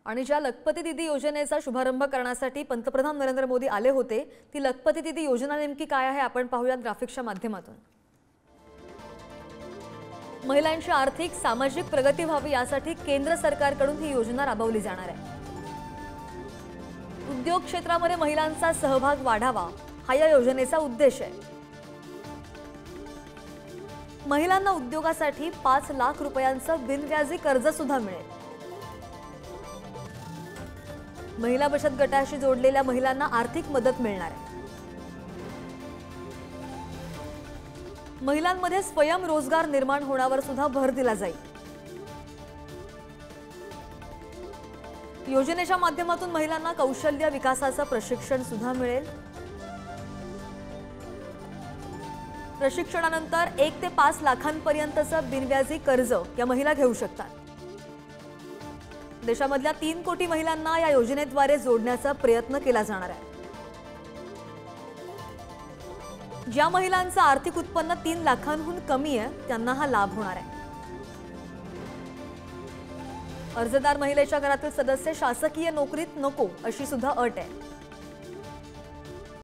आणि ज्या लखपती दीदी योजनेचा शुभारंभ करण्यासाठी पंतप्रधान नरेंद्र मोदी आले होते, ती लखपती दीदी योजना नेमकी काय आहे आपण पाहूया ग्राफिक्सच्या माध्यमातून। महिलांची आर्थिक सामाजिक प्रगती व्हावी यासाठी केंद्र सरकारकडून ही योजना राबवली जाणार आहे। उद्योग क्षेत्रामध्ये महिलांचा सहभाग वाढावा हा या योजनेचा उद्देश आहे। महिलांना उद्योगासाठी 5 लाख रुपयांचं बिनव्याजी कर्ज सुद्धा मिळेल। महिला बचत गटाशी जोडलेल्या महिलांना आर्थिक मदत मिळणार आहे। महिलांमध्ये स्वयंरोजगार निर्माण होण्यावर सुद्धा भर दिला जाईल। योजनेच्या माध्यमातून महिलांना कौशल्य विकासाचं प्रशिक्षण सुद्धा मिळेल। प्रशिक्षणानंतर 1 ते 5 लाखांपर्यंतचं बिनव्याजी कर्ज या महिला घेऊ शकतात। देशामधल्या 3 कोटी महिलांना या योजनेद्वारे जोडण्याचा प्रयत्न केला जाणार आहे। ज्या महिलांचं आर्थिक उत्पन्न 3 लाखांहून कमी आहे त्यांना हा लाभ होणार आहे। अर्जदार महिलेच्या घरातील सदस्य शासकीय नोकरीत नको अशी सुद्धा अट आहे।